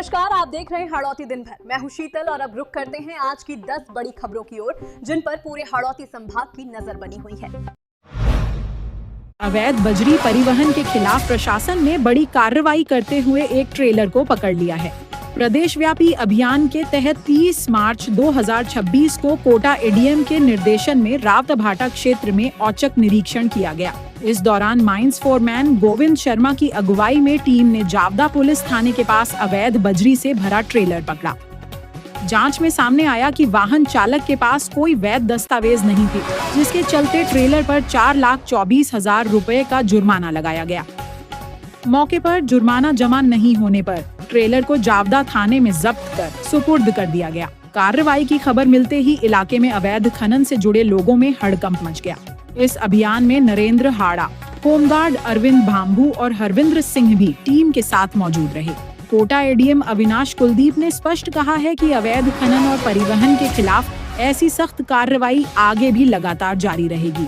नमस्कार, आप देख रहे हैं हाड़ौती दिन भर। मैं हूं शीतल और अब रुक करते हैं आज की 10 बड़ी खबरों की ओर, जिन पर पूरे हाड़ौती संभाग की नजर बनी हुई है। अवैध बजरी परिवहन के खिलाफ प्रशासन ने बड़ी कार्रवाई करते हुए एक ट्रेलर को पकड़ लिया है। प्रदेशव्यापी अभियान के तहत 30 मार्च 2026 को कोटा एडीएम के निर्देशन में रावतभाटा क्षेत्र में औचक निरीक्षण किया गया। इस दौरान माइंस फोरमैन गोविंद शर्मा की अगुवाई में टीम ने जावदा पुलिस थाने के पास अवैध बजरी से भरा ट्रेलर पकड़ा। जांच में सामने आया कि वाहन चालक के पास कोई वैध दस्तावेज नहीं थे, जिसके चलते ट्रेलर पर 4,24,000 रुपए का जुर्माना लगाया गया। मौके पर जुर्माना जमा नहीं होने पर ट्रेलर को जावदा थाने में जब्त कर सुपुर्द कर दिया गया। कार्रवाई की खबर मिलते ही इलाके में अवैध खनन से जुड़े लोगों में हड़कंप मच गया। इस अभियान में नरेंद्र हाड़ा, होमगार्ड अरविंद भांभू और हरविंद्र सिंह भी टीम के साथ मौजूद रहे। कोटा एडीएम अविनाश कुलदीप ने स्पष्ट कहा है कि अवैध खनन और परिवहन के खिलाफ ऐसी सख्त कार्रवाई आगे भी लगातार जारी रहेगी।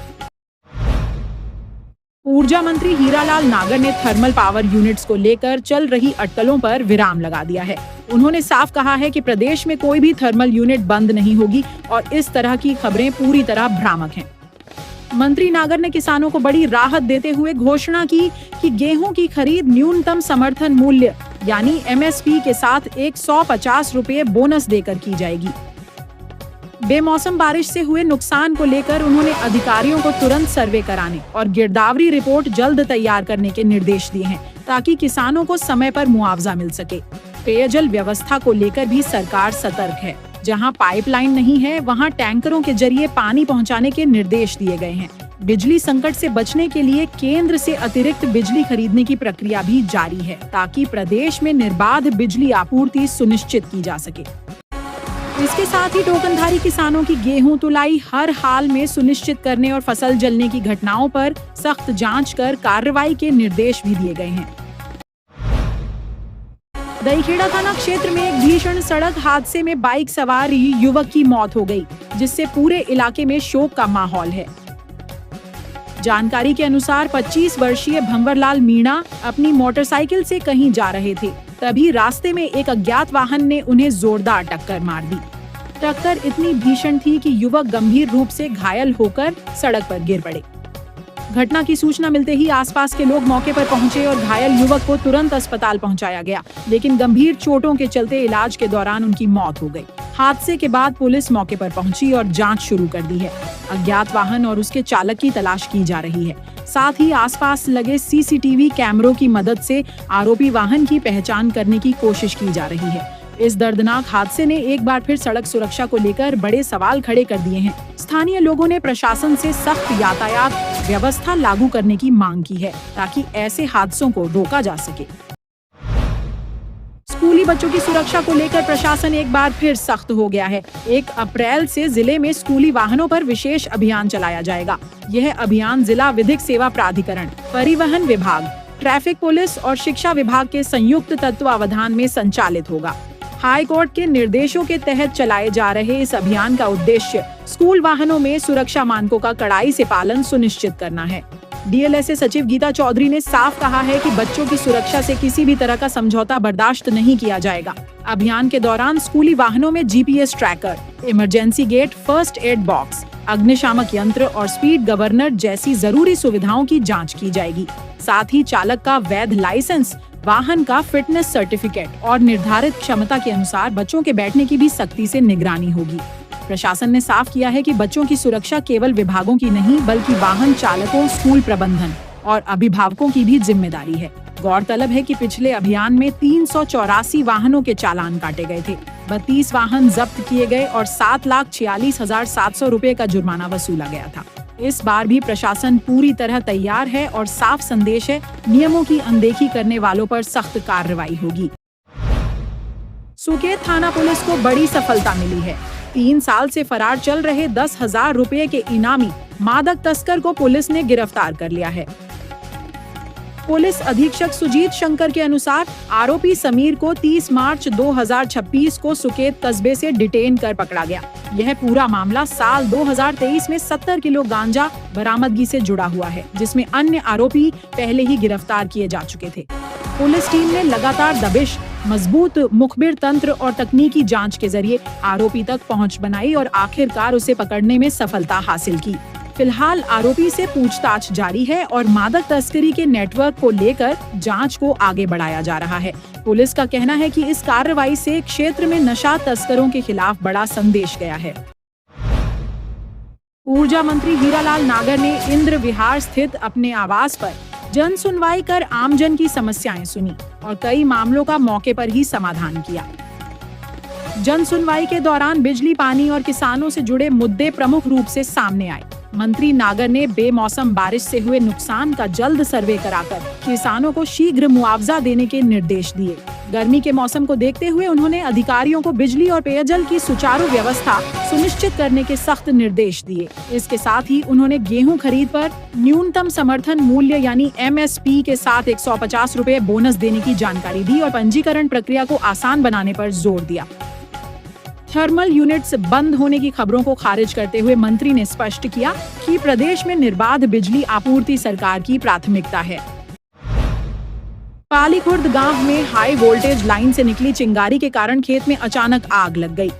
ऊर्जा मंत्री हीरालाल नागर ने थर्मल पावर यूनिट्स को लेकर चल रही अटकलों पर विराम लगा दिया है। उन्होंने साफ कहा है कि प्रदेश में कोई भी थर्मल यूनिट बंद नहीं होगी और इस तरह की खबरें पूरी तरह भ्रामक हैं। मंत्री नागर ने किसानों को बड़ी राहत देते हुए घोषणा की कि गेहूं की खरीद न्यूनतम समर्थन मूल्य यानी एमएसपी के साथ 150 रुपए बोनस देकर की जाएगी। बेमौसम बारिश से हुए नुकसान को लेकर उन्होंने अधिकारियों को तुरंत सर्वे कराने और गिरदावरी रिपोर्ट जल्द तैयार करने के निर्देश दिए हैं, ताकि किसानों को समय पर मुआवजा मिल सके। पेयजल व्यवस्था को लेकर भी सरकार सतर्क है। जहां पाइपलाइन नहीं है, वहां टैंकरों के जरिए पानी पहुंचाने के निर्देश दिए गए हैं। बिजली संकट से बचने के लिए केंद्र से अतिरिक्त बिजली खरीदने की प्रक्रिया भी जारी है, ताकि प्रदेश में निर्बाध बिजली आपूर्ति सुनिश्चित की जा सके। इसके साथ ही टोकनधारी किसानों की गेहूं तुलाई हर हाल में सुनिश्चित करने और फसल जलने की घटनाओं पर सख्त जांच कर कार्रवाई के निर्देश भी दिए गए हैं। दहीखेड़ा थाना क्षेत्र में एक भीषण सड़क हादसे में बाइक सवार युवक की मौत हो गई, जिससे पूरे इलाके में शोक का माहौल है। जानकारी के अनुसार 25 वर्षीय भंवरलाल मीणा अपनी मोटरसाइकिल से कहीं जा रहे थे, तभी रास्ते में एक अज्ञात वाहन ने उन्हें जोरदार टक्कर मार दी। टक्कर इतनी भीषण थी कि युवक गंभीर रूप से घायल होकर सड़क पर गिर पड़े। घटना की सूचना मिलते ही आसपास के लोग मौके पर पहुंचे और घायल युवक को तुरंत अस्पताल पहुंचाया गया, लेकिन गंभीर चोटों के चलते इलाज के दौरान उनकी मौत हो गई। हादसे के बाद पुलिस मौके पर पहुंची और जांच शुरू कर दी है। अज्ञात वाहन और उसके चालक की तलाश की जा रही है। साथ ही आसपास लगे सीसीटीवी कैमरों की मदद से आरोपी वाहन की पहचान करने की कोशिश की जा रही है। इस दर्दनाक हादसे ने एक बार फिर सड़क सुरक्षा को लेकर बड़े सवाल खड़े कर दिए हैं। स्थानीय लोगों ने प्रशासन से सख्त यातायात व्यवस्था लागू करने की मांग की है, ताकि ऐसे हादसों को रोका जा सके। स्कूली बच्चों की सुरक्षा को लेकर प्रशासन एक बार फिर सख्त हो गया है। 1 अप्रैल से जिले में स्कूली वाहनों पर विशेष अभियान चलाया जाएगा। यह अभियान जिला विधिक सेवा प्राधिकरण, परिवहन विभाग, ट्रैफिक पुलिस और शिक्षा विभाग के संयुक्त तत्वावधान में संचालित होगा। हाई कोर्ट के निर्देशों के तहत चलाए जा रहे इस अभियान का उद्देश्य स्कूल वाहनों में सुरक्षा मानकों का कड़ाई से पालन सुनिश्चित करना है। डीएलएसए सचिव गीता चौधरी ने साफ कहा है कि बच्चों की सुरक्षा से किसी भी तरह का समझौता बर्दाश्त नहीं किया जाएगा। अभियान के दौरान स्कूली वाहनों में GPS tracker, emergency gate, first aid box, अग्निशामक यंत्र और स्पीड गवर्नर जैसी जरूरी सुविधाओं की जाँच की जाएगी। साथ ही चालक का वैध लाइसेंस, वाहन का फिटनेस सर्टिफिकेट और निर्धारित क्षमता के अनुसार बच्चों के बैठने की भी सख्ती से निगरानी होगी। प्रशासन ने साफ किया है कि बच्चों की सुरक्षा केवल विभागों की नहीं, बल्कि वाहन चालकों, स्कूल प्रबंधन और अभिभावकों की भी जिम्मेदारी है। गौरतलब है कि पिछले अभियान में 384 वाहनों के चालान काटे गए थे, 32 वाहन जब्त किए गए और 7,46,700 रुपए का जुर्माना वसूला गया था। इस बार भी प्रशासन पूरी तरह तैयार है और साफ संदेश है, नियमों की अनदेखी करने वालों पर सख्त कार्रवाई होगी। सुकेत थाना पुलिस को बड़ी सफलता मिली है। 3 साल से फरार चल रहे 10,000 रुपए के इनामी मादक तस्कर को पुलिस ने गिरफ्तार कर लिया है। पुलिस अधीक्षक सुजीत शंकर के अनुसार आरोपी समीर को 30 मार्च 2026 को सुकेत कस्बे से डिटेन कर पकड़ा गया। यह पूरा मामला साल 2023 में 70 किलो गांजा बरामदगी से जुड़ा हुआ है, जिसमें अन्य आरोपी पहले ही गिरफ्तार किए जा चुके थे। पुलिस टीम ने लगातार दबिश, मजबूत मुखबिर तंत्र और तकनीकी जांच के जरिए आरोपी तक पहुंच बनाई और आखिरकार उसे पकड़ने में सफलता हासिल की। फिलहाल आरोपी से पूछताछ जारी है और मादक तस्करी के नेटवर्क को लेकर जांच को आगे बढ़ाया जा रहा है। पुलिस का कहना है कि इस कार्रवाई से क्षेत्र में नशा तस्करों के खिलाफ बड़ा संदेश गया है। ऊर्जा मंत्री हीरालाल नागर ने इंद्र विहार स्थित अपने आवास पर जन सुनवाई कर आमजन की समस्याएं सुनी और कई मामलों का मौके पर ही समाधान किया। जन सुनवाई के दौरान बिजली, पानी और किसानों से जुड़े मुद्दे प्रमुख रूप से सामने आए। मंत्री नागर ने बेमौसम बारिश से हुए नुकसान का जल्द सर्वे कराकर किसानों को शीघ्र मुआवजा देने के निर्देश दिए। गर्मी के मौसम को देखते हुए उन्होंने अधिकारियों को बिजली और पेयजल की सुचारू व्यवस्था सुनिश्चित करने के सख्त निर्देश दिए। इसके साथ ही उन्होंने गेहूं खरीद पर न्यूनतम समर्थन मूल्य यानी MSP के साथ 150 रुपए बोनस देने की जानकारी दी और पंजीकरण प्रक्रिया को आसान बनाने पर जोर दिया। थर्मल यूनिट्स बंद होने की खबरों को खारिज करते हुए मंत्री ने स्पष्ट किया कि प्रदेश में निर्बाध बिजली आपूर्ति सरकार की प्राथमिकता है। पालीखुर्द गांव में हाई वोल्टेज लाइन से निकली चिंगारी के कारण खेत में अचानक आग लग गई।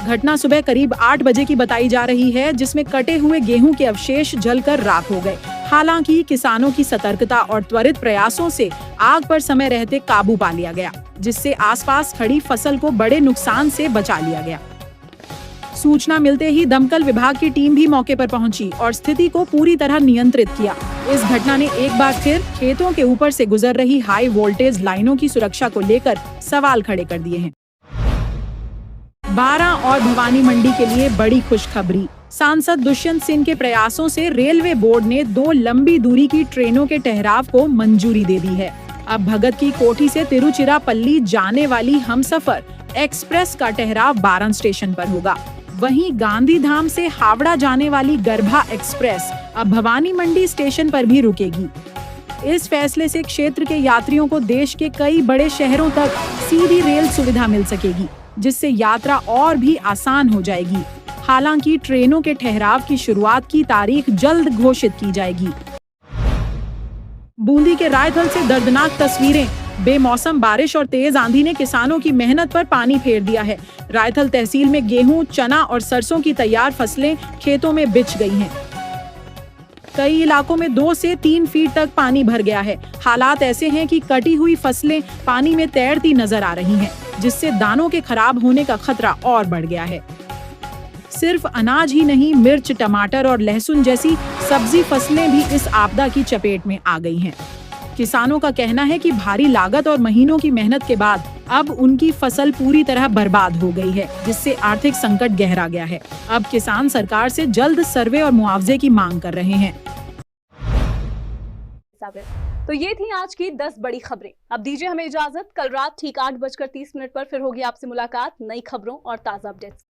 घटना सुबह करीब 8 बजे की बताई जा रही है, जिसमें कटे हुए गेहूं के अवशेष जलकर राख हो गए। हालांकि किसानों की सतर्कता और त्वरित प्रयासों से आग पर समय रहते काबू पा लिया गया, जिससे आसपास खड़ी फसल को बड़े नुकसान से बचा लिया गया। सूचना मिलते ही दमकल विभाग की टीम भी मौके पर पहुंची और स्थिति को पूरी तरह नियंत्रित किया। इस घटना ने एक बार फिर खेतों के ऊपर से गुजर रही हाई वोल्टेज लाइनों की सुरक्षा को लेकर सवाल खड़े कर दिए हैं। बारां और भवानी मंडी के लिए बड़ी खुशखबरी। सांसद दुष्यंत सिंह के प्रयासों से रेलवे बोर्ड ने 2 लंबी दूरी की ट्रेनों के ठहराव को मंजूरी दे दी है। अब भगत की कोठी से तिरुचिरापल्ली जाने वाली हमसफर एक्सप्रेस का ठहराव बारन स्टेशन पर होगा। वहीं गांधीधाम से हावड़ा जाने वाली गर्भा एक्सप्रेस अब भवानी मंडी स्टेशन पर भी रुकेगी। इस फैसले से क्षेत्र के यात्रियों को देश के कई बड़े शहरों तक सीधी रेल सुविधा मिल सकेगी, जिससे यात्रा और भी आसान हो जाएगी। हालांकि ट्रेनों के ठहराव की शुरुआत की तारीख जल्द घोषित की जाएगी। बूंदी के रायथल से दर्दनाक तस्वीरें। बेमौसम बारिश और तेज आंधी ने किसानों की मेहनत पर पानी फेर दिया है। रायथल तहसील में गेहूं, चना और सरसों की तैयार फसलें खेतों में बिछ गई हैं। कई इलाकों में 2 से 3 फीट तक पानी भर गया है। हालात ऐसे हैं कि कटी हुई फसलें पानी में तैरती नजर आ रही हैं, जिससे दानों के खराब होने का खतरा और बढ़ गया है। सिर्फ अनाज ही नहीं, मिर्च, टमाटर और लहसुन जैसी सब्जी फसलें भी इस आपदा की चपेट में आ गई हैं। किसानों का कहना है कि भारी लागत और महीनों की मेहनत के बाद अब उनकी फसल पूरी तरह बर्बाद हो गई है, जिससे आर्थिक संकट गहरा गया है। अब किसान सरकार से जल्द सर्वे और मुआवजे की मांग कर रहे हैं। तो ये थी आज की 10 बड़ी खबरें। अब दीजिए हमें इजाजत। कल रात ठीक 8:30 पर फिर होगी आपसे मुलाकात नई खबरों और ताजा अपडेट्स।